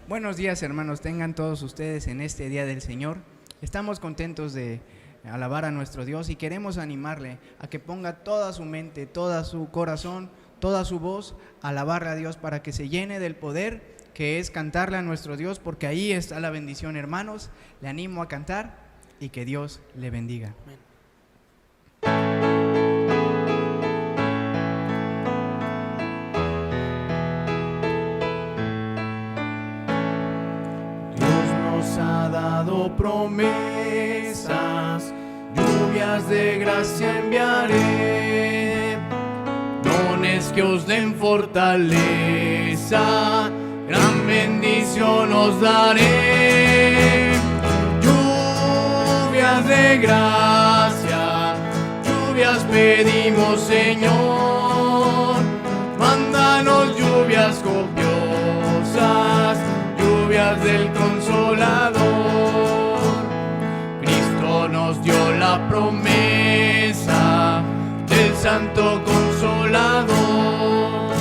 Buenos días, hermanos, tengan todos ustedes en este día del Señor. Estamos contentos de alabar a nuestro Dios y queremos animarle a que ponga toda su mente, todo su corazón, toda su voz a alabarle a Dios para que se llene del poder que es cantarle a nuestro Dios, porque ahí está la bendición, hermanos. Le animo a cantar y que Dios le bendiga. Amén. Ha dado promesas, lluvias de gracia enviaré, dones que os den fortaleza, gran bendición os daré. Lluvias de gracia, lluvias pedimos, Señor, mándanos lluvias copiosas, lluvias del Consolador. Cristo nos dio la promesa del Santo Consolador,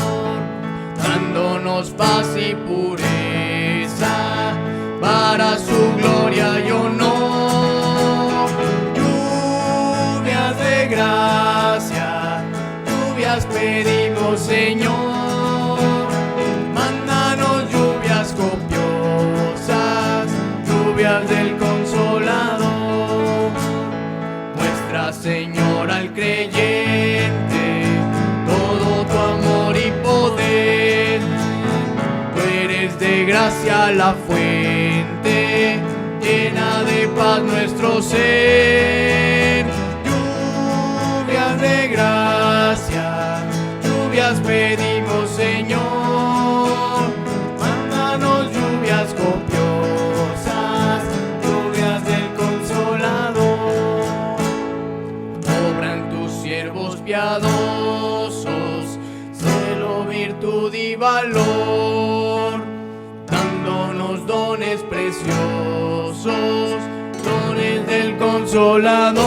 dándonos paz y pureza para su gloria y honor. Lluvias de gracia, lluvias pedimos, Señor, mándanos lluvias copiosas, lluvias del Consolador. Muestra, Señor, al creyente todo tu amor y poder. Tú eres de gracia la fuente, llena de paz nuestro ser. Lluvias de gracia, lluvias pedimos, Señor, mándanos lluvias copiosas, lluvias del Consolador. Obran tus siervos piadosos, celo, virtud y valor, dándonos dones preciosos, dones del Consolador.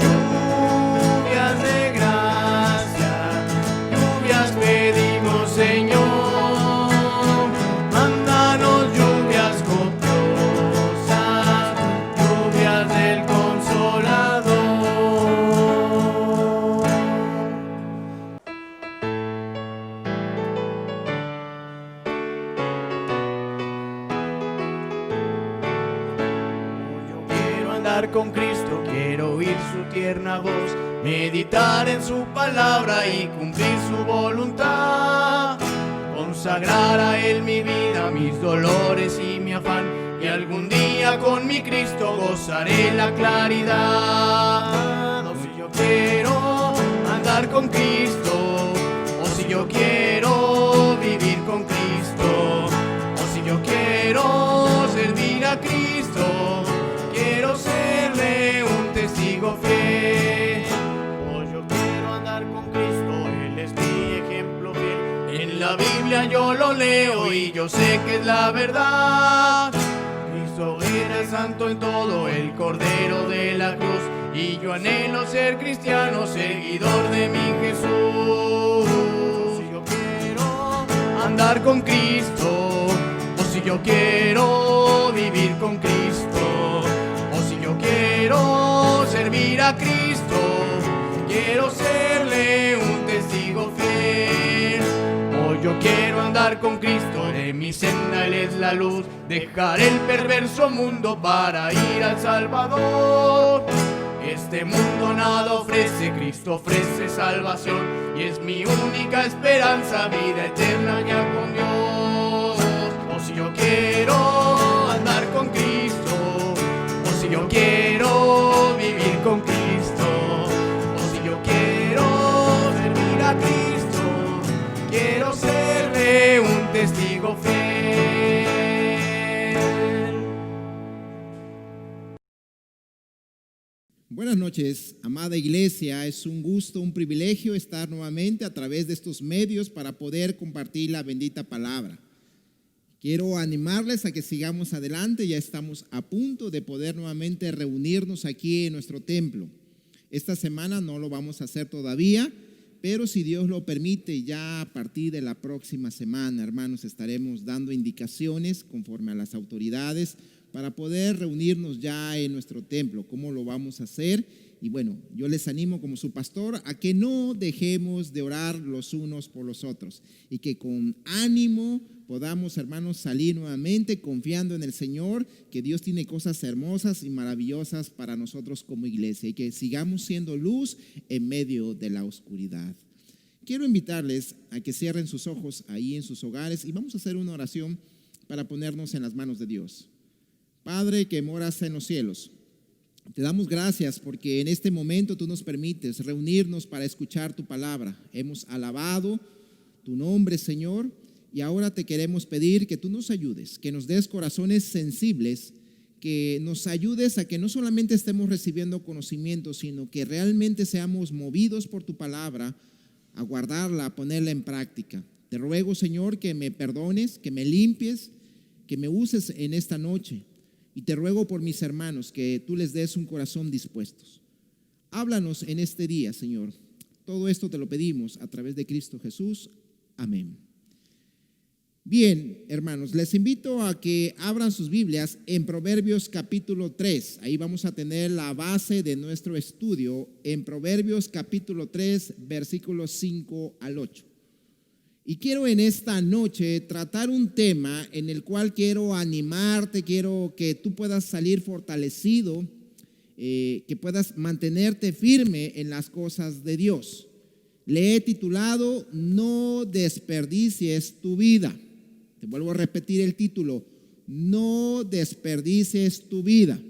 Lluvias de gracia, lluvias pedimos, Señor, mándanos lluvias copiosas, lluvias del Consolador. Yo quiero andar con Cristo, quiero oír su tierna voz, meditar en su palabra y cumplir su voluntad. Consagrar a Él mi vida, mis dolores y mi afán, y algún día con mi Cristo gozaré la claridad. O si yo quiero andar con Cristo, o si yo quiero vivir con Cristo, o si yo quiero servir a Cristo, quiero serle un testigo fiel. O yo quiero andar con Cristo, Él es mi ejemplo fiel. En la Biblia yo lo leo y yo sé que es la verdad. Cristo era el santo en todo, el Cordero de la cruz, y yo anhelo ser cristiano, seguidor de mi Jesús. Si yo quiero andar con Cristo, o si yo quiero vivir con Cristo, o si yo quiero servir a Cristo, quiero serle un testigo fiel. Hoy yo quiero andar con Cristo, de mi senda Él es la luz, dejar el perverso mundo para ir al Salvador. Este mundo nada ofrece, Cristo ofrece salvación, y es mi única esperanza, vida eterna ya con Dios. O si yo quiero andar con Cristo, o si yo quiero vivir con Cristo, o si yo quiero servir a Cristo, quiero serle un testigo fiel. Buenas noches, amada iglesia. Es un gusto, un privilegio estar nuevamente a través de estos medios para poder compartir la bendita palabra. Quiero animarles a que sigamos adelante. Ya estamos a punto de poder nuevamente reunirnos aquí en nuestro templo. Esta semana no lo vamos a hacer todavía, pero si Dios lo permite, ya a partir de la próxima semana, hermanos, estaremos dando indicaciones conforme a las autoridades para poder reunirnos ya en nuestro templo. ¿Cómo lo vamos a hacer? Y bueno, yo les animo como su pastor a que no dejemos de orar los unos por los otros y que con ánimo podamos, hermanos, salir nuevamente confiando en el Señor, que Dios tiene cosas hermosas y maravillosas para nosotros como iglesia y que sigamos siendo luz en medio de la oscuridad. Quiero invitarles a que cierren sus ojos ahí en sus hogares y vamos a hacer una oración para ponernos en las manos de Dios. Padre que moras en los cielos, te damos gracias porque en este momento tú nos permites reunirnos para escuchar tu palabra. Hemos alabado tu nombre, Señor, y ahora te queremos pedir que tú nos ayudes, que nos des corazones sensibles, que nos ayudes a que no solamente estemos recibiendo conocimiento, sino que realmente seamos movidos por tu palabra a guardarla, a ponerla en práctica. Te ruego, Señor, que me perdones, que me limpies, que me uses en esta noche. Y te ruego por mis hermanos que tú les des un corazón dispuestos. Háblanos en este día, Señor. Todo esto te lo pedimos a través de Cristo Jesús. Amén. Bien, hermanos, les invito a que abran sus Biblias en Proverbios capítulo 3. Ahí vamos a tener la base de nuestro estudio en Proverbios capítulo 3, versículos 5 al 8. Y quiero en esta noche tratar un tema en el cual quiero animarte, quiero que tú puedas salir fortalecido, que puedas mantenerte firme en las cosas de Dios. Le he titulado No desperdicies tu vida. Te vuelvo a repetir el título, No desperdicies tu vida.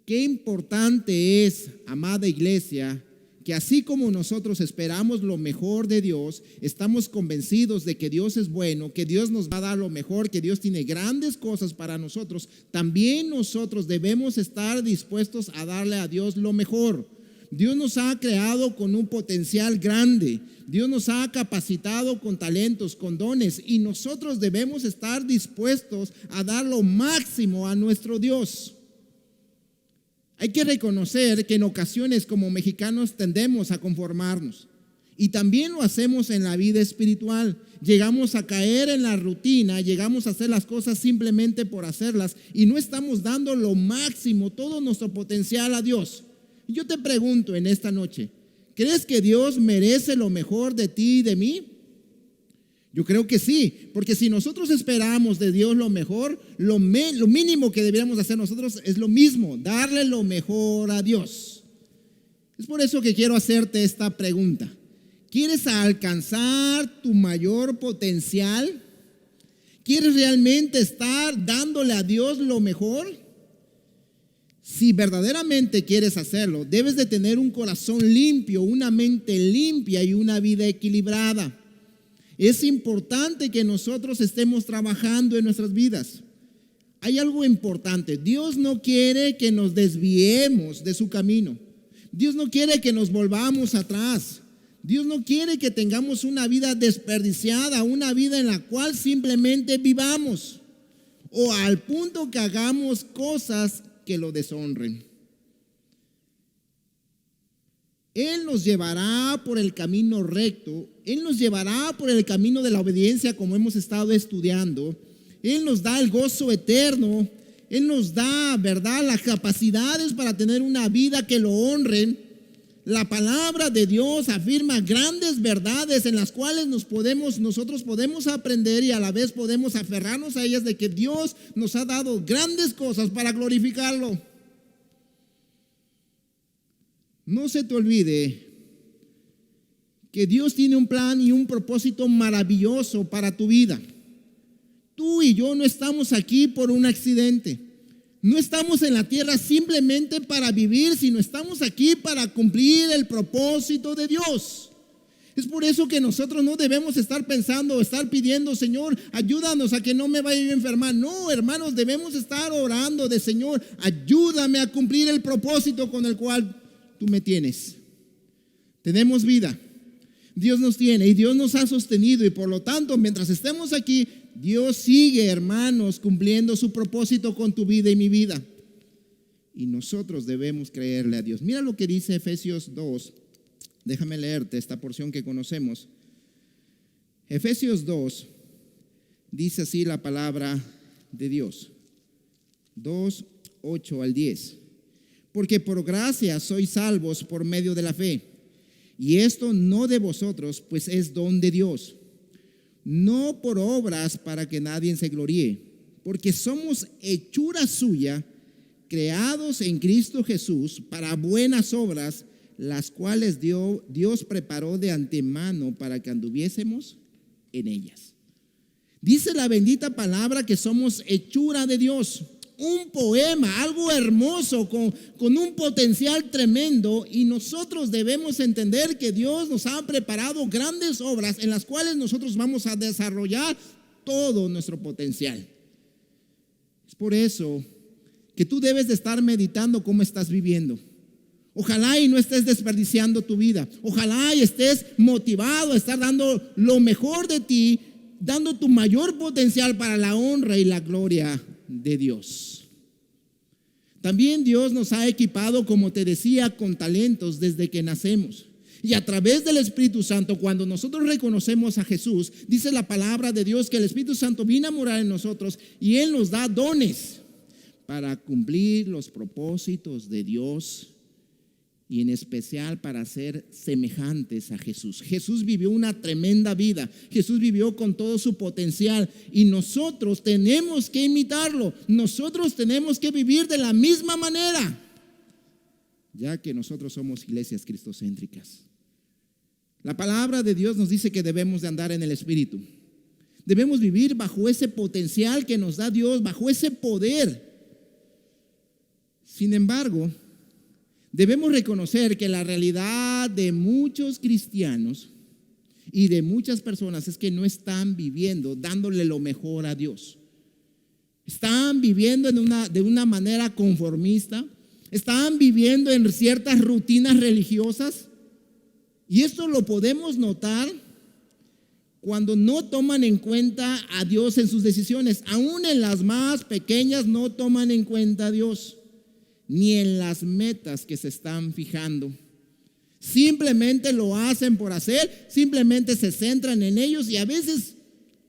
Qué importante es, amada iglesia, que así como nosotros esperamos lo mejor de Dios, estamos convencidos de que Dios es bueno, que Dios nos va a dar lo mejor, que Dios tiene grandes cosas para nosotros, también nosotros debemos estar dispuestos a darle a Dios lo mejor. Dios nos ha creado con un potencial grande, Dios nos ha capacitado con talentos, con dones, y nosotros debemos estar dispuestos a dar lo máximo a nuestro Dios. Hay que reconocer que en ocasiones como mexicanos tendemos a conformarnos y también lo hacemos en la vida espiritual. Llegamos a caer en la rutina, llegamos a hacer las cosas simplemente por hacerlas y no estamos dando lo máximo, todo nuestro potencial a Dios. Y yo te pregunto en esta noche, ¿crees que Dios merece lo mejor de ti y de mí? Yo creo que sí, porque si nosotros esperamos de Dios lo mejor, lo mínimo que deberíamos hacer nosotros es lo mismo, darle lo mejor a Dios. Es por eso que quiero hacerte esta pregunta. ¿Quieres alcanzar tu mayor potencial? ¿Quieres realmente estar dándole a Dios lo mejor? Si verdaderamente quieres hacerlo, debes de tener un corazón limpio, una mente limpia y una vida equilibrada. Es importante que nosotros estemos trabajando en nuestras vidas. Hay algo importante. Dios no quiere que nos desviemos de su camino. Dios no quiere que nos volvamos atrás. Dios no quiere que tengamos una vida desperdiciada, una vida en la cual simplemente vivamos o al punto que hagamos cosas que lo deshonren. Él nos llevará por el camino recto, Él nos llevará por el camino de la obediencia como hemos estado estudiando. Él nos da el gozo eterno, Él nos da, ¿verdad?, las capacidades para tener una vida que lo honren. La palabra de Dios afirma grandes verdades en las cuales nosotros podemos aprender y a la vez podemos aferrarnos a ellas de que Dios nos ha dado grandes cosas para glorificarlo. No se te olvide que Dios tiene un plan y un propósito maravilloso para tu vida. Tú y yo no estamos aquí por un accidente. No estamos en la tierra simplemente para vivir, sino estamos aquí para cumplir el propósito de Dios. Es por eso que nosotros no debemos estar pensando o estar pidiendo, Señor, ayúdanos a que no me vaya a enfermar. No, hermanos, debemos estar orando de Señor, ayúdame a cumplir el propósito con el cual tú me tienes. Tenemos vida, Dios nos tiene y Dios nos ha sostenido, y por lo tanto, mientras estemos aquí, Dios sigue, hermanos, cumpliendo su propósito con tu vida y mi vida. Y nosotros debemos creerle a Dios. Mira lo que dice Efesios 2, Déjame leerte esta porción que conocemos. Efesios 2, dice así la palabra de Dios. 2, 8 al 10. Porque por gracia sois salvos por medio de la fe. Y esto no de vosotros, pues es don de Dios. No por obras para que nadie se gloríe. Porque somos hechura suya, creados en Cristo Jesús para buenas obras, las cuales Dios preparó de antemano para que anduviésemos en ellas. Dice la bendita palabra que somos hechura de Dios. Un poema, algo hermoso con un potencial tremendo, y nosotros debemos entender que Dios nos ha preparado grandes obras en las cuales nosotros vamos a desarrollar todo nuestro potencial. Es por eso que tú debes de estar meditando cómo estás viviendo. Ojalá y no estés desperdiciando tu vida. Ojalá y estés motivado a estar dando lo mejor de ti, dando tu mayor potencial para la honra y la gloria de Dios. También Dios nos ha equipado, como te decía, con talentos desde que nacemos. Y a través del Espíritu Santo, cuando nosotros reconocemos a Jesús, dice la palabra de Dios que el Espíritu Santo viene a morar en nosotros y Él nos da dones para cumplir los propósitos de Dios, y en especial para ser semejantes a Jesús. Jesús vivió una tremenda vida. Jesús vivió con todo su potencial y nosotros tenemos que imitarlo. Nosotros tenemos que vivir de la misma manera, ya que nosotros somos iglesias cristocéntricas. La palabra de Dios nos dice que debemos de andar en el Espíritu. Debemos vivir bajo ese potencial que nos da Dios, bajo ese poder. Sin embargo, debemos reconocer que la realidad de muchos cristianos y de muchas personas es que no están viviendo dándole lo mejor a Dios. Están viviendo de una manera conformista, están viviendo en ciertas rutinas religiosas, y esto lo podemos notar cuando no toman en cuenta a Dios en sus decisiones. Aún en las más pequeñas no toman en cuenta a Dios, ni en las metas que se están fijando. Simplemente lo hacen por hacer, simplemente se centran en ellos y a veces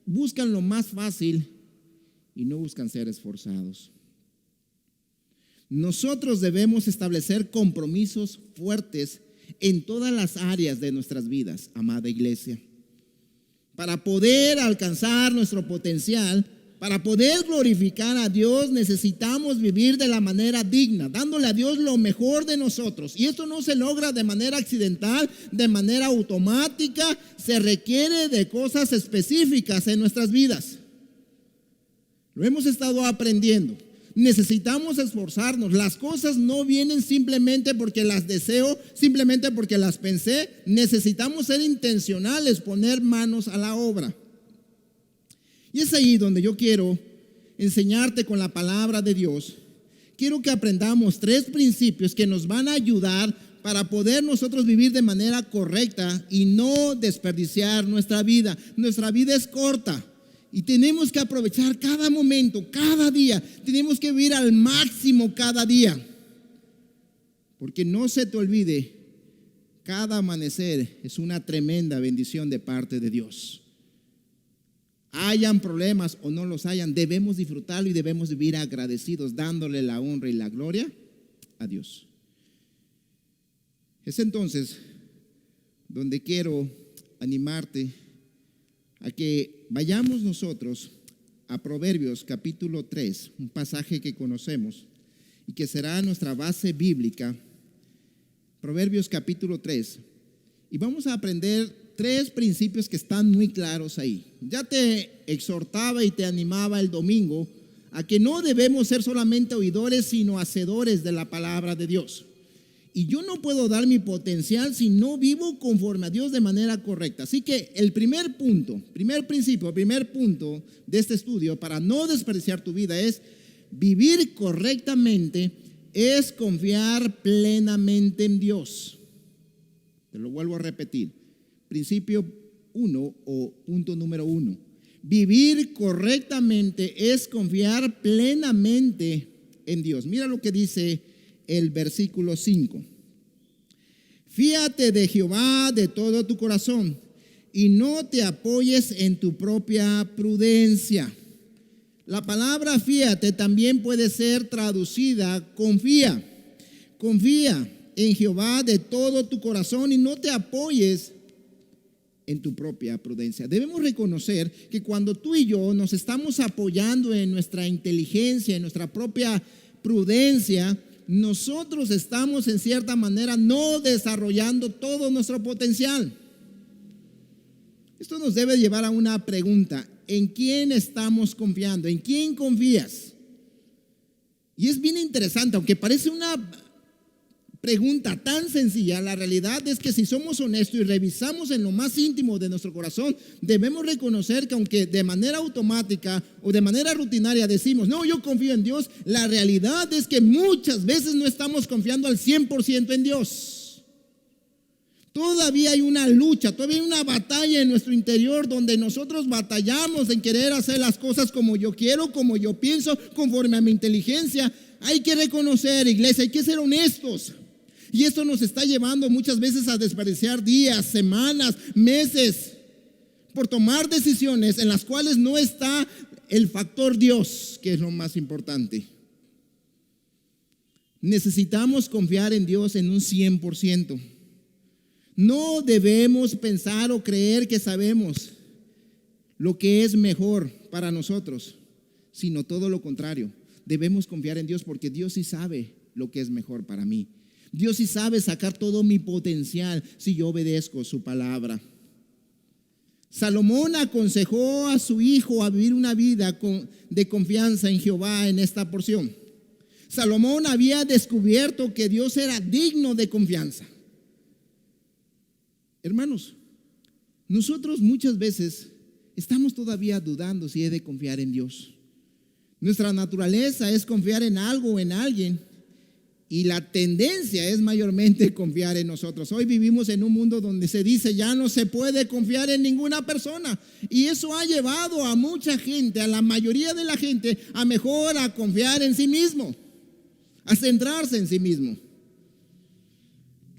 buscan lo más fácil y no buscan ser esforzados. Nosotros debemos establecer compromisos fuertes en todas las áreas de nuestras vidas, amada iglesia. Para poder alcanzar nuestro potencial, para poder glorificar a Dios, necesitamos vivir de la manera digna, dándole a Dios lo mejor de nosotros. Y esto no se logra de manera accidental, de manera automática. Se requiere de cosas específicas en nuestras vidas. Lo hemos estado aprendiendo. Necesitamos esforzarnos. Las cosas no vienen simplemente porque las deseo, simplemente porque las pensé. Necesitamos ser intencionales, poner manos a la obra. Y es ahí donde yo quiero enseñarte con la palabra de Dios. Quiero que aprendamos 3 principios que nos van a ayudar para poder nosotros vivir de manera correcta y no desperdiciar nuestra vida. Nuestra vida es corta y tenemos que aprovechar cada momento, cada día. Tenemos que vivir al máximo cada día. Porque no se te olvide, cada amanecer es una tremenda bendición de parte de Dios. Hayan problemas o no los hayan, debemos disfrutarlo y debemos vivir agradecidos, dándole la honra y la gloria a Dios. Es entonces donde quiero animarte a que vayamos nosotros a Proverbios capítulo 3, un pasaje que conocemos y que será nuestra base bíblica. Proverbios capítulo 3, y vamos a aprender 3 principios que están muy claros ahí. Ya te exhortaba y te animaba el domingo a que no debemos ser solamente oidores, sino hacedores de la palabra de Dios. Y yo no puedo dar mi potencial si no vivo conforme a Dios de manera correcta. Así que el primer punto de este estudio para no desperdiciar tu vida es vivir correctamente, es confiar plenamente en Dios. Te lo vuelvo a repetir. Principio 1 o punto número 1. Vivir correctamente es confiar plenamente en Dios. Mira lo que dice el versículo 5. Fíate de Jehová de todo tu corazón y no te apoyes en tu propia prudencia. La palabra fíate también puede ser traducida confía. Confía en Jehová de todo tu corazón y no te apoyes en tu propia prudencia. Debemos reconocer que cuando tú y yo nos estamos apoyando en nuestra inteligencia, en nuestra propia prudencia, nosotros estamos en cierta manera no desarrollando todo nuestro potencial. Esto nos debe llevar a una pregunta: ¿en quién estamos confiando? ¿En quién confías? Y es bien interesante, aunque parece una pregunta tan sencilla, la realidad es que si somos honestos y revisamos en lo más íntimo de nuestro corazón, debemos reconocer que aunque de manera automática o de manera rutinaria decimos, no, yo confío en Dios, la realidad es que muchas veces no estamos confiando al 100% en Dios. Todavía hay una lucha, todavía hay una batalla en nuestro interior donde nosotros batallamos en querer hacer las cosas como yo quiero, como yo pienso, conforme a mi inteligencia. Hay que reconocer, iglesia, hay que ser honestos. Y esto nos está llevando muchas veces a desperdiciar días, semanas, meses por tomar decisiones en las cuales no está el factor Dios, que es lo más importante. Necesitamos confiar en Dios en un 100%. No debemos pensar o creer que sabemos lo que es mejor para nosotros, sino todo lo contrario. Debemos confiar en Dios porque Dios sí sabe lo que es mejor para mí. Dios sí sabe sacar todo mi potencial si yo obedezco su palabra. Salomón aconsejó a su hijo a vivir una vida de confianza en Jehová en esta porción. Salomón había descubierto que Dios era digno de confianza. Hermanos, nosotros muchas veces estamos todavía dudando si he de confiar en Dios. Nuestra naturaleza es confiar en algo o en alguien. Y la tendencia es mayormente confiar en nosotros. Hoy vivimos en un mundo donde se dice ya no se puede confiar en ninguna persona. Y eso ha llevado a mucha gente, a la mayoría de la gente, a mejor a confiar en sí mismo, a centrarse en sí mismo.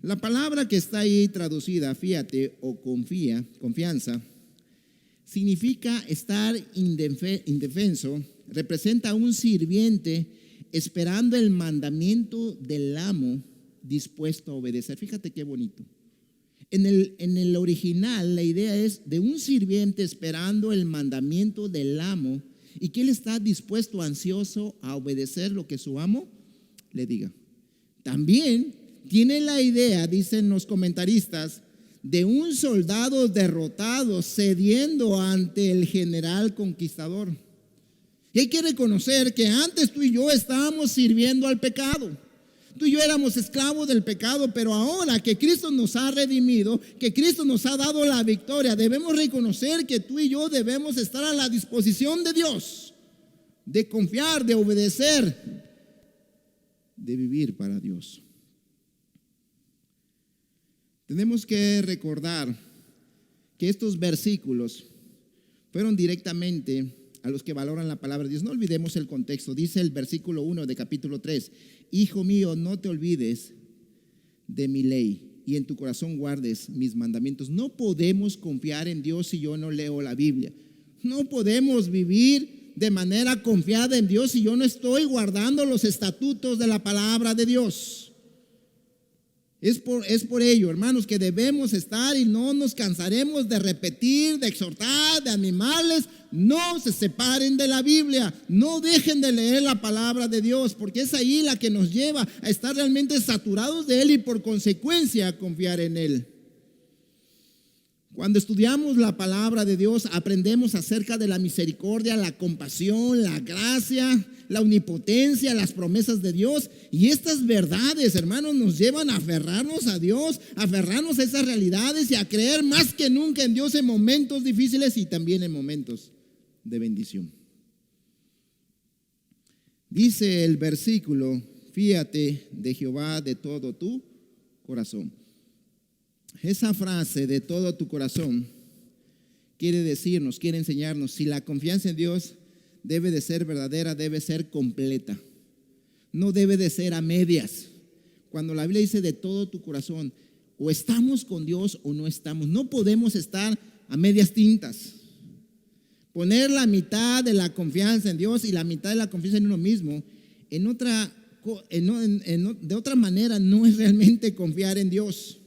La palabra que está ahí traducida, fíate o confía, confianza, significa estar indefenso, representa a un sirviente esperando el mandamiento del amo, dispuesto a obedecer. Fíjate qué bonito. En el original la idea es de un sirviente esperando el mandamiento del amo y que él está dispuesto, ansioso a obedecer lo que su amo le diga. También tiene la idea, dicen los comentaristas, de un soldado derrotado cediendo ante el general conquistador. Y hay que reconocer que antes tú y yo estábamos sirviendo al pecado. Tú y yo éramos esclavos del pecado, pero ahora que Cristo nos ha redimido, que Cristo nos ha dado la victoria, debemos reconocer que tú y yo debemos estar a la disposición de Dios, de confiar, de obedecer, de vivir para Dios. Tenemos que recordar que estos versículos fueron directamente a los que valoran la palabra de Dios. No olvidemos el contexto. Dice el versículo 1 de capítulo 3: Hijo mío, no te olvides de mi ley y en tu corazón guardes mis mandamientos. No podemos confiar en Dios si yo no leo la Biblia. No podemos vivir de manera confiada en Dios si yo no estoy guardando los estatutos de la palabra de Dios. Es por ello, hermanos, que debemos estar y no nos cansaremos de repetir, de exhortar, de animarles. No se separen de la Biblia, no dejen de leer la palabra de Dios, porque es ahí la que nos lleva a estar realmente saturados de Él y por consecuencia a confiar en Él. Cuando estudiamos la palabra de Dios, aprendemos acerca de la misericordia, la compasión, la gracia, la omnipotencia, las promesas de Dios. Y estas verdades, hermanos, nos llevan a aferrarnos a Dios, a aferrarnos a esas realidades y a creer más que nunca en Dios en momentos difíciles y también en momentos de bendición. Dice el versículo: fíate de Jehová de todo tu corazón. Esa frase, de todo tu corazón, quiere decirnos, quiere enseñarnos, si la confianza en Dios debe de ser verdadera, debe ser completa. No debe de ser a medias. Cuando la Biblia dice de todo tu corazón, O estamos con Dios o no estamos. No podemos estar a medias tintas. Poner la mitad de la confianza en Dios y la mitad de la confianza en uno mismo de otra manera no es realmente confiar en Dios.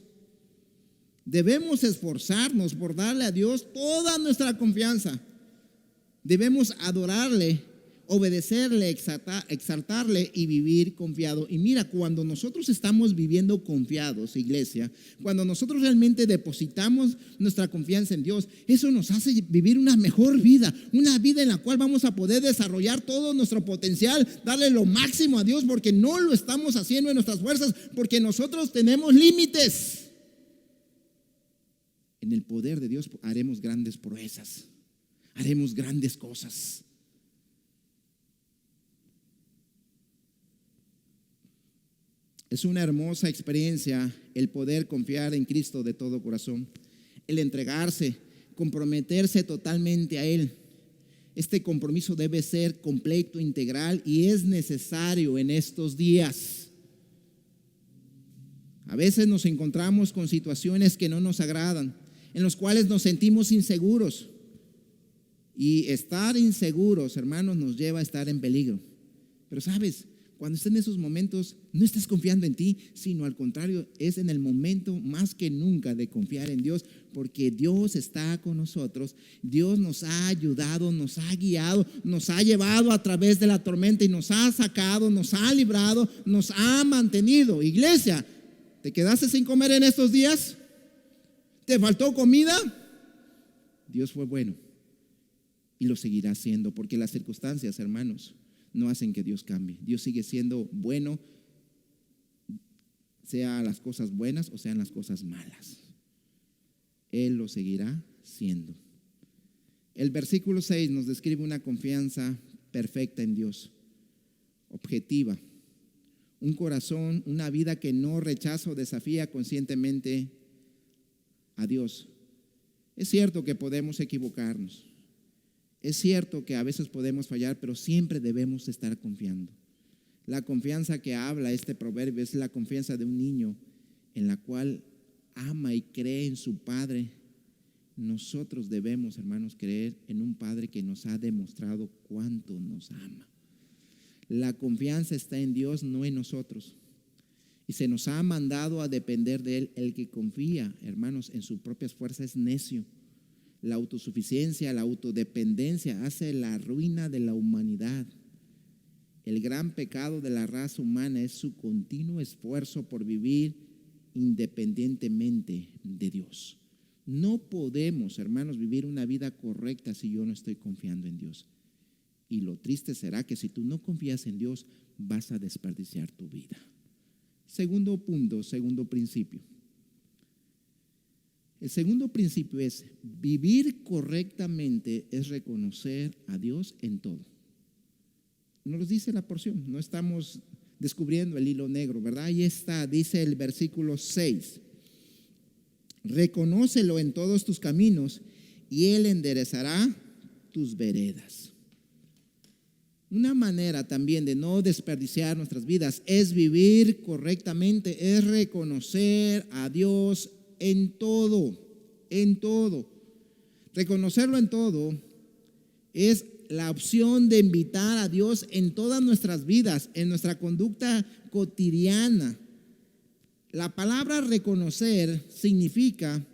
Debemos esforzarnos por darle a Dios toda nuestra confianza. Debemos adorarle, obedecerle, exaltarle y vivir confiado. Y mira, cuando nosotros estamos viviendo confiados, iglesia, cuando nosotros realmente depositamos nuestra confianza en Dios, eso nos hace vivir una mejor vida, una vida en la cual vamos a poder desarrollar todo nuestro potencial, darle lo máximo a Dios, porque no lo estamos haciendo en nuestras fuerzas, porque nosotros tenemos límites. En el poder de Dios haremos grandes proezas, haremos grandes cosas. Es una hermosa experiencia el poder confiar en Cristo de todo corazón, el entregarse, comprometerse totalmente a Él. Este compromiso debe ser completo, integral y es necesario en estos días. A veces nos encontramos con situaciones que no nos agradan, en los cuales nos sentimos inseguros. Y estar inseguros, hermanos, nos lleva a estar en peligro. Pero sabes, cuando estés en esos momentos, no estás confiando en ti, sino al contrario, es en el momento más que nunca de confiar en Dios, porque Dios está con nosotros. Dios nos ha ayudado, nos ha guiado, nos ha llevado a través de la tormenta y nos ha sacado, nos ha librado, nos ha mantenido. Iglesia, ¿te quedaste sin comer en estos días? ¿Te faltó comida? Dios fue bueno y lo seguirá siendo, porque las circunstancias, hermanos, no hacen que Dios cambie. Dios sigue siendo bueno, sea las cosas buenas o sean las cosas malas. Él lo seguirá siendo. El versículo 6 nos describe una confianza perfecta en Dios, objetiva, un corazón, una vida que no rechaza o desafía conscientemente a Dios. Es cierto que podemos equivocarnos. Es cierto que a veces podemos fallar, pero siempre debemos estar confiando. La confianza que habla este proverbio es la confianza de un niño en la cual ama y cree en su padre. Nosotros debemos, hermanos, creer en un padre que nos ha demostrado cuánto nos ama. La confianza está en Dios, no en nosotros. Y se nos ha mandado a depender de Él. El que confía, hermanos, en sus propias fuerzas es necio. La autosuficiencia, la autodependencia hace la ruina de la humanidad. El gran pecado de la raza humana es su continuo esfuerzo por vivir independientemente de Dios. No podemos, hermanos, vivir una vida correcta si yo no estoy confiando en Dios. Y lo triste será que si tú no confías en Dios, vas a desperdiciar tu vida. Segundo punto, segundo principio. El segundo principio es vivir correctamente, es reconocer a Dios en todo. Nos lo dice la porción, no estamos descubriendo el hilo negro, ¿verdad? Ahí está, dice el versículo 6. Reconócelo en todos tus caminos y Él enderezará tus veredas. Una manera también de no desperdiciar nuestras vidas es vivir correctamente, es reconocer a Dios en todo, en todo. Reconocerlo en todo es la opción de invitar a Dios en todas nuestras vidas, en nuestra conducta cotidiana. La palabra reconocer significa,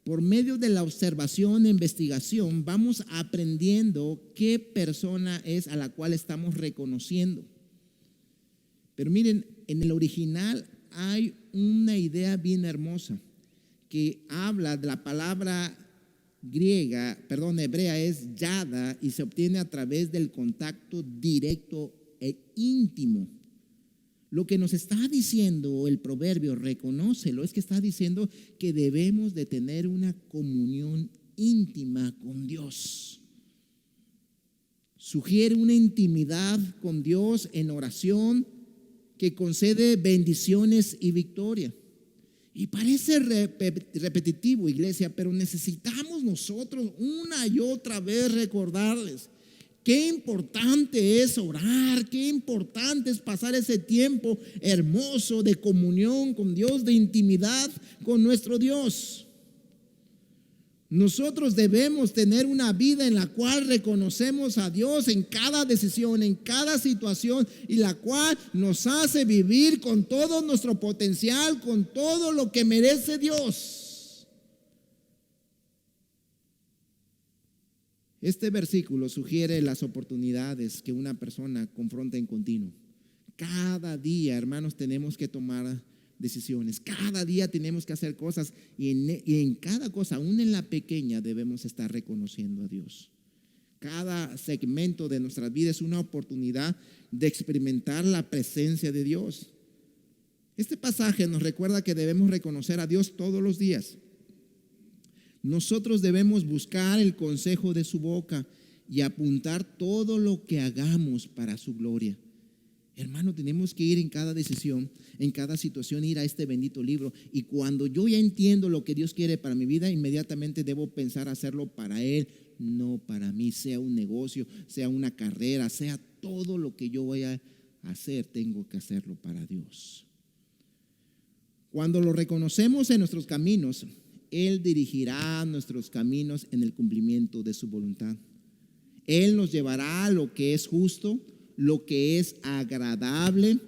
por medio de la observación e investigación, vamos aprendiendo qué persona es a la cual estamos reconociendo. Pero miren, en el original hay una idea bien hermosa que habla de la palabra hebrea es yada y se obtiene a través del contacto directo e íntimo. Lo que nos está diciendo el proverbio, reconócelo, es que está diciendo que debemos de tener una comunión íntima con Dios. Sugiere una intimidad con Dios en oración que concede bendiciones y victoria. Y parece repetitivo, iglesia, pero necesitamos nosotros una y otra vez recordarles Qué importante es orar, qué importante es pasar ese tiempo hermoso de comunión con Dios, de intimidad con nuestro Dios. Nosotros debemos tener una vida en la cual reconocemos a Dios en cada decisión, en cada situación, y la cual nos hace vivir con todo nuestro potencial, con todo lo que merece Dios. Este versículo sugiere las oportunidades que una persona confronta en continuo. Cada día, hermanos, tenemos que tomar decisiones. Cada día tenemos que hacer cosas y en cada cosa, aún en la pequeña, debemos estar reconociendo a Dios. Cada segmento de nuestra vida es una oportunidad de experimentar la presencia de Dios. Este pasaje nos recuerda que debemos reconocer a Dios todos los días. Nosotros debemos buscar el consejo de su boca y apuntar todo lo que hagamos para su gloria. Hermano, tenemos que ir en cada decisión, en cada situación, ir a este bendito libro. Y cuando yo ya entiendo lo que Dios quiere para mi vida, inmediatamente debo pensar hacerlo para Él, no para mí. Sea un negocio, sea una carrera, sea todo lo que yo voy a hacer, tengo que hacerlo para Dios. Cuando lo reconocemos en nuestros caminos, Él dirigirá nuestros caminos en el cumplimiento de su voluntad. Él nos llevará a lo que es justo, lo que es agradable,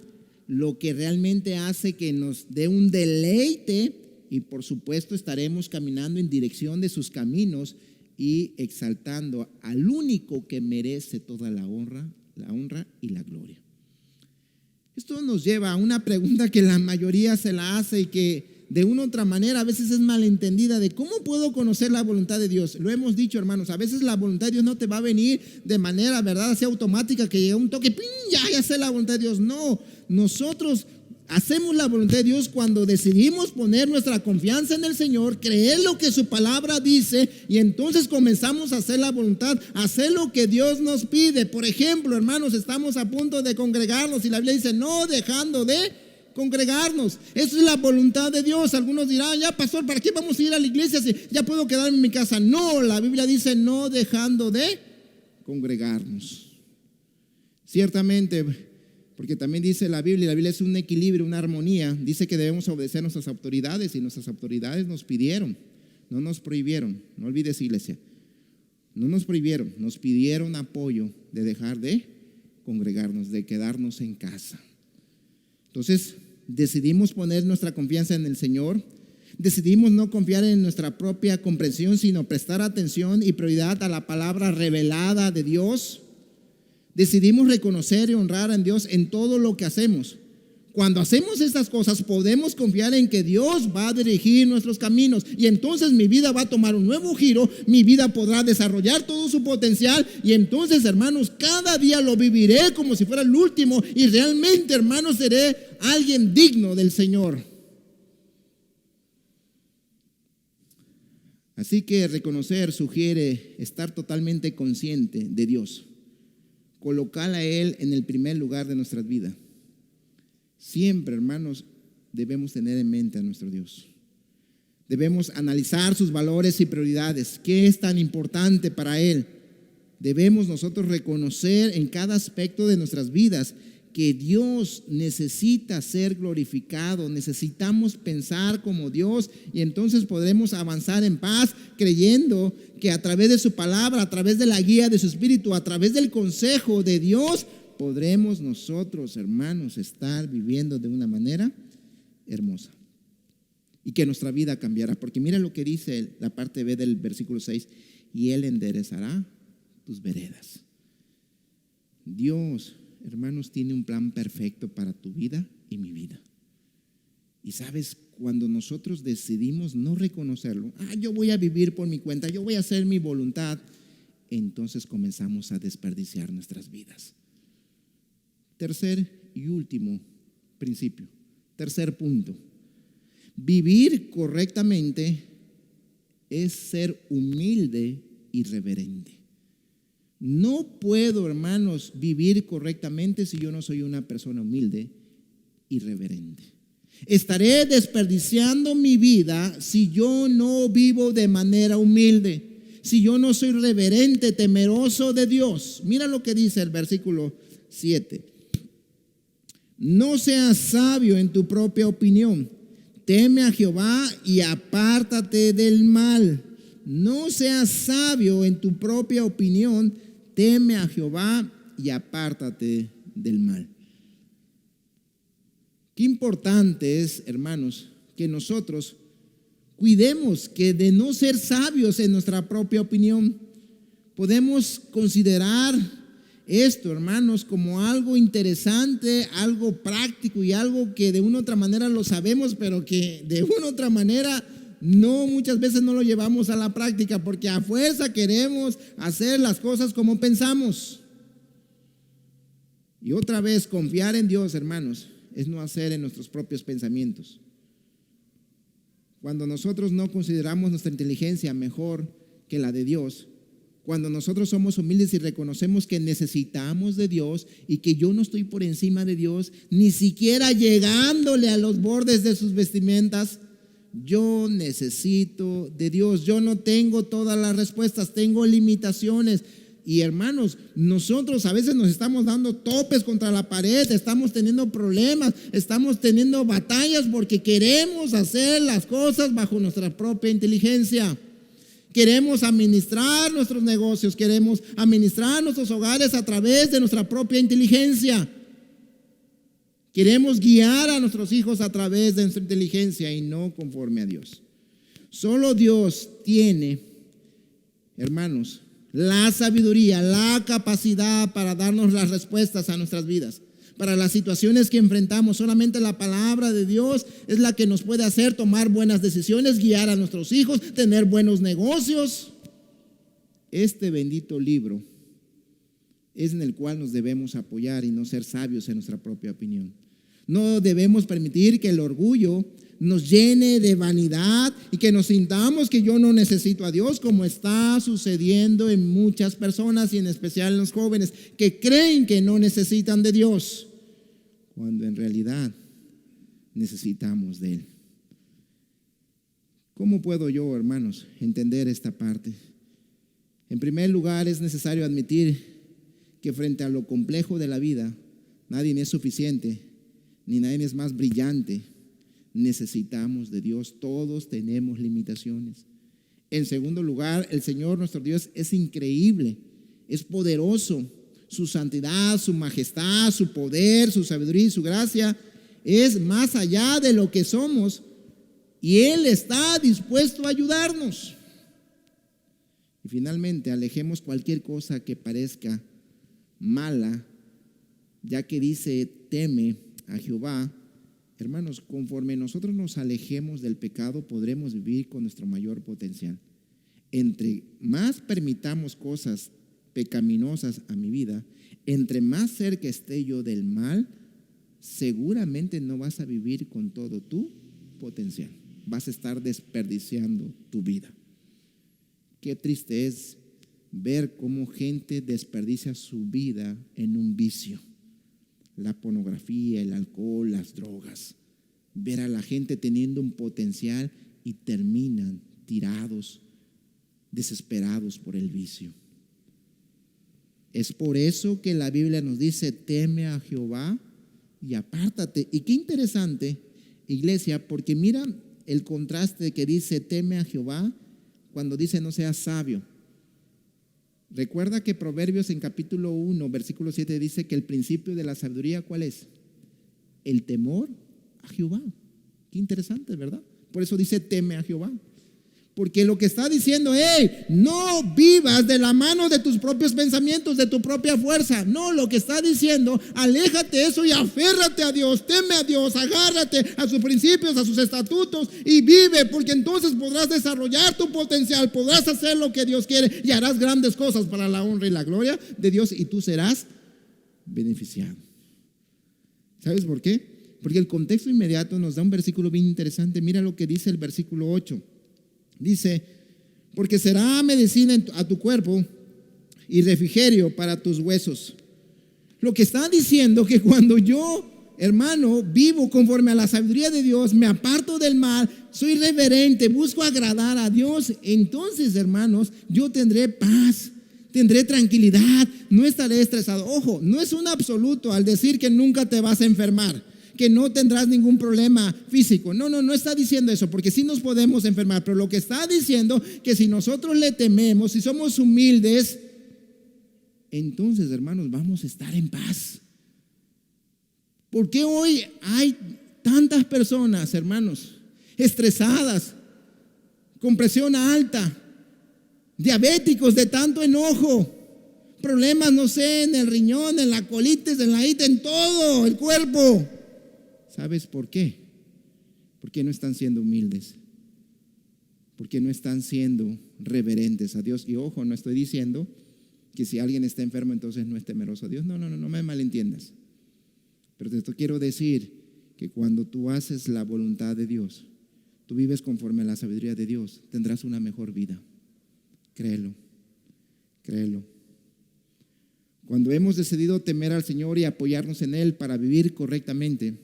lo que realmente hace que nos dé un deleite, y por supuesto estaremos caminando en dirección de sus caminos y exaltando al único que merece toda la honra y la gloria. Esto nos lleva a una pregunta que la mayoría se la hace y que de una u otra manera a veces es malentendida, de cómo puedo conocer la voluntad de Dios. Lo hemos dicho, hermanos, a veces la voluntad de Dios no te va a venir de manera, ¿verdad?, así automática, que llega un toque, ¡ping!, ya sé la voluntad de Dios. No, nosotros hacemos la voluntad de Dios cuando decidimos poner nuestra confianza en el Señor, creer lo que su palabra dice, y entonces comenzamos a hacer la voluntad, a hacer lo que Dios nos pide. Por ejemplo, hermanos, estamos a punto de congregarnos y la Biblia dice, no dejando de congregarnos. Eso es la voluntad de Dios. Algunos dirán, ya pastor, ¿para qué vamos a ir a la iglesia si ya puedo quedarme en mi casa? No, la Biblia dice no dejando de congregarnos. Ciertamente, porque también dice la Biblia es un equilibrio, una armonía. Dice que debemos obedecer a nuestras autoridades, y nuestras autoridades nos pidieron, no nos prohibieron. No olvides, iglesia, no nos prohibieron, nos pidieron apoyo de dejar de congregarnos, de quedarnos en casa. Entonces decidimos poner nuestra confianza en el Señor, decidimos no confiar en nuestra propia comprensión, sino prestar atención y prioridad a la palabra revelada de Dios. Decidimos reconocer y honrar a Dios en todo lo que hacemos. Cuando hacemos estas cosas, podemos confiar en que Dios va a dirigir nuestros caminos, y entonces mi vida va a tomar un nuevo giro, mi vida podrá desarrollar todo su potencial, y entonces, hermanos, cada día lo viviré como si fuera el último, y realmente, hermanos, seré alguien digno del Señor. Así que reconocer sugiere estar totalmente consciente de Dios, colocar a Él en el primer lugar de nuestras vidas. Siempre, hermanos, debemos tener en mente a nuestro Dios. Debemos analizar sus valores y prioridades. ¿Qué es tan importante para Él? Debemos nosotros reconocer en cada aspecto de nuestras vidas que Dios necesita ser glorificado. Necesitamos pensar como Dios, y entonces podremos avanzar en paz, creyendo que a través de su palabra, a través de la guía de su Espíritu, a través del consejo de Dios, podremos nosotros, hermanos, estar viviendo de una manera hermosa, y que nuestra vida cambiará. Porque mira lo que dice la parte B del versículo 6: y Él enderezará tus veredas. Dios, hermanos, tiene un plan perfecto para tu vida y mi vida. Y sabes, cuando nosotros decidimos no reconocerlo, yo voy a vivir por mi cuenta, yo voy a hacer mi voluntad, entonces comenzamos a desperdiciar nuestras vidas. Tercer y último principio, tercer punto: vivir correctamente es ser humilde y reverente. No puedo, hermanos, vivir correctamente si yo no soy una persona humilde y reverente. Estaré desperdiciando mi vida si yo no vivo de manera humilde, si yo no soy reverente, temeroso de Dios? Mira lo que dice el versículo 7. No seas sabio en tu propia opinión. Teme a Jehová y apártate del mal. No seas sabio en tu propia opinión. Teme a Jehová y apártate del mal. Qué importante es, hermanos, que nosotros cuidemos que de no ser sabios en nuestra propia opinión. Podemos considerar esto, hermanos, como algo interesante, algo práctico y algo que de una u otra manera lo sabemos, pero que de una u otra manera muchas veces no lo llevamos a la práctica, porque a fuerza queremos hacer las cosas como pensamos. Y otra vez, confiar en Dios, hermanos, es no hacer en nuestros propios pensamientos. Cuando nosotros no consideramos nuestra inteligencia mejor que la de Dios, cuando nosotros somos humildes y reconocemos que necesitamos de Dios y que yo no estoy por encima de Dios, ni siquiera llegándole a los bordes de sus vestimentas, yo necesito de Dios. Yo no tengo todas las respuestas, tengo limitaciones. Y hermanos, nosotros a veces nos estamos dando topes contra la pared, estamos teniendo problemas, estamos teniendo batallas porque queremos hacer las cosas bajo nuestra propia inteligencia. Queremos administrar nuestros negocios, queremos administrar nuestros hogares a través de nuestra propia inteligencia. Queremos guiar a nuestros hijos a través de nuestra inteligencia y no conforme a Dios. Solo Dios tiene, hermanos, la sabiduría, la capacidad para darnos las respuestas a nuestras vidas. Para las situaciones que enfrentamos, solamente la palabra de Dios es la que nos puede hacer tomar buenas decisiones, guiar a nuestros hijos, tener buenos negocios. Este bendito libro es en el cual nos debemos apoyar y no ser sabios en nuestra propia opinión. No debemos permitir que el orgullo nos llene de vanidad y que nos sintamos que yo no necesito a Dios, como está sucediendo en muchas personas y en especial en los jóvenes que creen que no necesitan de Dios, cuando en realidad necesitamos de Él. ¿Cómo puedo yo, hermanos, entender esta parte? En primer lugar, es necesario admitir que frente a lo complejo de la vida, nadie es suficiente, ni nadie es más brillante. Necesitamos de Dios, todos tenemos limitaciones. En segundo lugar, el Señor nuestro Dios es increíble, es poderoso. Su santidad, su majestad, su poder, su sabiduría y su gracia es más allá de lo que somos, y Él está dispuesto a ayudarnos. Y finalmente, alejemos cualquier cosa que parezca mala, ya que dice: teme a Jehová. Hermanos, conforme nosotros nos alejemos del pecado, podremos vivir con nuestro mayor potencial. Entre más permitamos cosas pecaminosas a mi vida, entre más cerca esté yo del mal, seguramente no vas a vivir con todo tu potencial. Vas a estar desperdiciando tu vida. Qué triste es ver cómo gente desperdicia su vida en un vicio. La pornografía, el alcohol, las drogas. Ver a la gente teniendo un potencial y terminan tirados, desesperados por el vicio. Es por eso que la Biblia nos dice: teme a Jehová y apártate. Y qué interesante, iglesia, porque mira el contraste que dice teme a Jehová cuando dice no seas sabio. Recuerda que Proverbios en capítulo 1, versículo 7 dice que el principio de la sabiduría, ¿cuál es? El temor a Jehová. Qué interesante, ¿verdad? Por eso dice teme a Jehová. Porque lo que está diciendo, no vivas de la mano de tus propios pensamientos, de tu propia fuerza. No, lo que está diciendo, aléjate de eso y aférrate a Dios, teme a Dios, agárrate a sus principios, a sus estatutos y vive, porque entonces podrás desarrollar tu potencial, podrás hacer lo que Dios quiere y harás grandes cosas para la honra y la gloria de Dios y tú serás beneficiado. ¿Sabes por qué? Porque el contexto inmediato nos da un versículo bien interesante. Mira lo que dice el versículo 8. Dice: porque será medicina a tu cuerpo y refrigerio para tus huesos. Lo que está diciendo que cuando yo hermano, vivo conforme a la sabiduría de Dios, me aparto del mal, soy reverente, busco agradar a Dios, entonces, hermanos, yo tendré paz, tendré tranquilidad, no estaré estresado. Ojo, no es un absoluto al decir que nunca te vas a enfermar, que no tendrás ningún problema físico. No está diciendo eso, porque sí nos podemos enfermar, pero lo que está diciendo que si nosotros le tememos, si somos humildes, entonces, hermanos, vamos a estar en paz. ¿Por qué hoy hay tantas personas, hermanos, estresadas, con presión alta, diabéticos de tanto enojo, problemas, no sé, en el riñón, en la colitis, en la ita, en todo el cuerpo? ¿Sabes por qué? Porque no están siendo humildes, porque no están siendo reverentes a Dios. Y ojo, no estoy diciendo que si alguien está enfermo entonces no es temeroso a Dios. No me malentiendas. Pero te quiero decir que cuando tú haces la voluntad de Dios, tú vives conforme a la sabiduría de Dios, tendrás una mejor vida. Créelo. Cuando hemos decidido temer al Señor y apoyarnos en Él para vivir correctamente,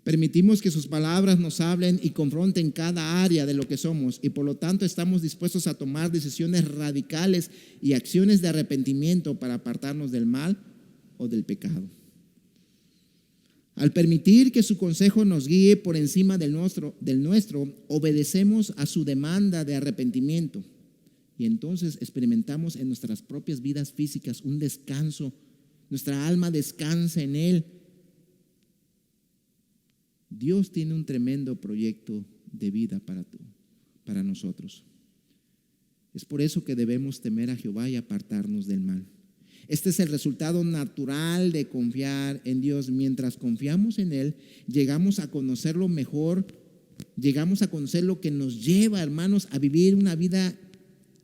permitimos que sus palabras nos hablen y confronten cada área de lo que somos, y por lo tanto estamos dispuestos a tomar decisiones radicales y acciones de arrepentimiento para apartarnos del mal o del pecado. Al permitir que su consejo nos guíe por encima del nuestro, obedecemos a su demanda de arrepentimiento, y entonces experimentamos en nuestras propias vidas físicas un descanso. Nuestra alma descansa en Él. Dios tiene un tremendo proyecto de vida para nosotros. Es por eso que debemos temer a Jehová y apartarnos del mal. Este es el resultado natural de confiar en Dios. Mientras confiamos en Él, llegamos a conocerlo mejor, llegamos a conocer lo que nos lleva, hermanos, a vivir una vida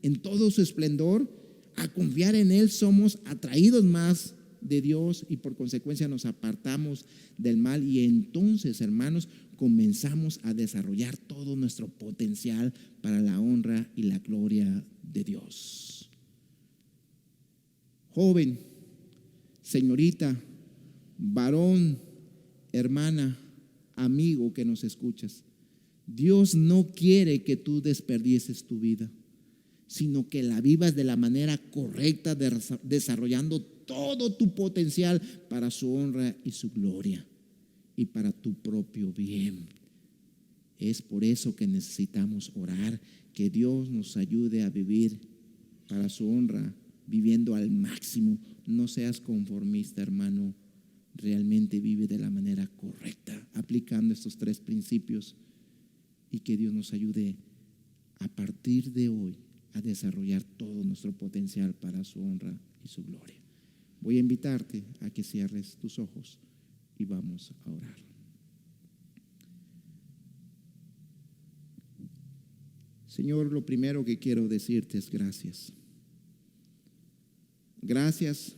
en todo su esplendor. A confiar en Él somos atraídos más de Dios y por consecuencia nos apartamos del mal, y entonces, hermanos, comenzamos a desarrollar todo nuestro potencial para la honra y la gloria de Dios. Joven, señorita, varón, hermana, amigo que nos escuchas, Dios no quiere que tú desperdicies tu vida, sino que la vivas de la manera correcta, desarrollando todo tu potencial para su honra y su gloria y para tu propio bien. Es por eso que necesitamos orar, que Dios nos ayude a vivir para su honra, viviendo al máximo. No seas conformista, hermano. Realmente vive de la manera correcta, aplicando estos 3 principios, y que Dios nos ayude a partir de hoy a desarrollar todo nuestro potencial para su honra y su gloria. Voy a invitarte a que cierres tus ojos y vamos a orar. Señor, lo primero que quiero decirte es gracias. Gracias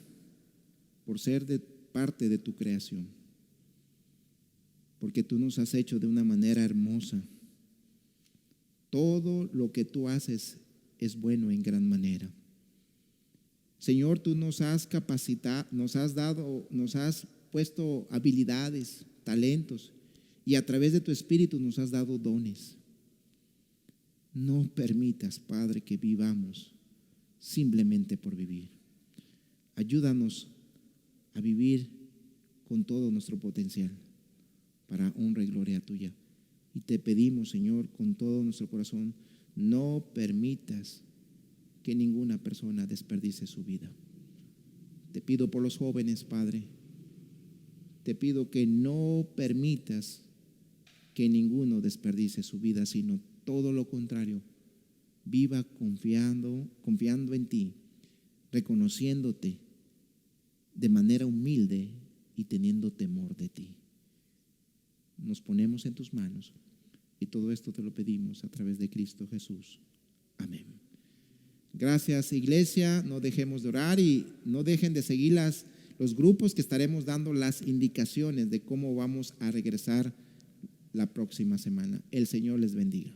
por ser parte de tu creación, porque tú nos has hecho de una manera hermosa. Todo lo que tú haces es bueno en gran manera. Señor, tú nos has capacitado, nos has puesto habilidades, talentos, y a través de tu Espíritu nos has dado dones. No permitas, Padre, que vivamos simplemente por vivir. Ayúdanos a vivir con todo nuestro potencial para honra y gloria tuya. Y te pedimos, Señor, con todo nuestro corazón, no permitas que ninguna persona desperdicie su vida. Te pido por los jóvenes, Padre. Te pido que no permitas que ninguno desperdicie su vida, sino todo lo contrario. Viva confiando en ti, reconociéndote de manera humilde y teniendo temor de ti. Nos ponemos en tus manos y todo esto te lo pedimos a través de Cristo Jesús. Amén. Gracias, iglesia. No dejemos de orar y no dejen de seguir los grupos, que estaremos dando las indicaciones de cómo vamos a regresar la próxima semana. El Señor les bendiga.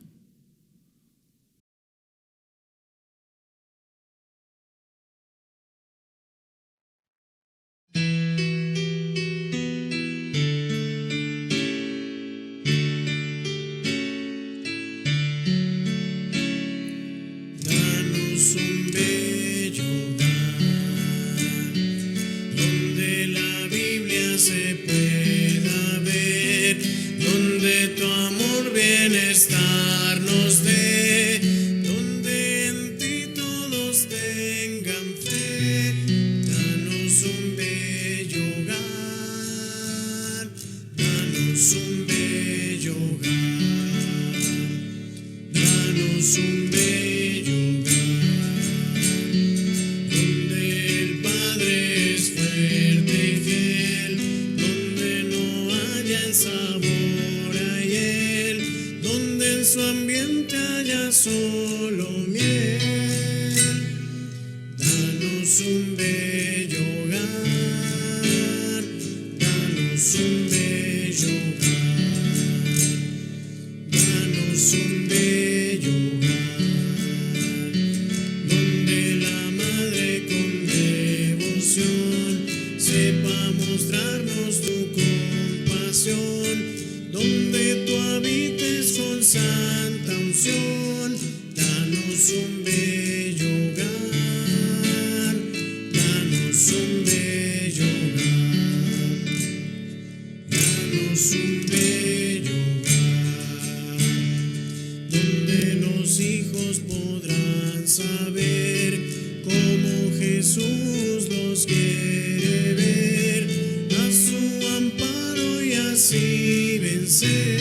saber cómo Jesús los quiere ver, a su amparo y así vencer.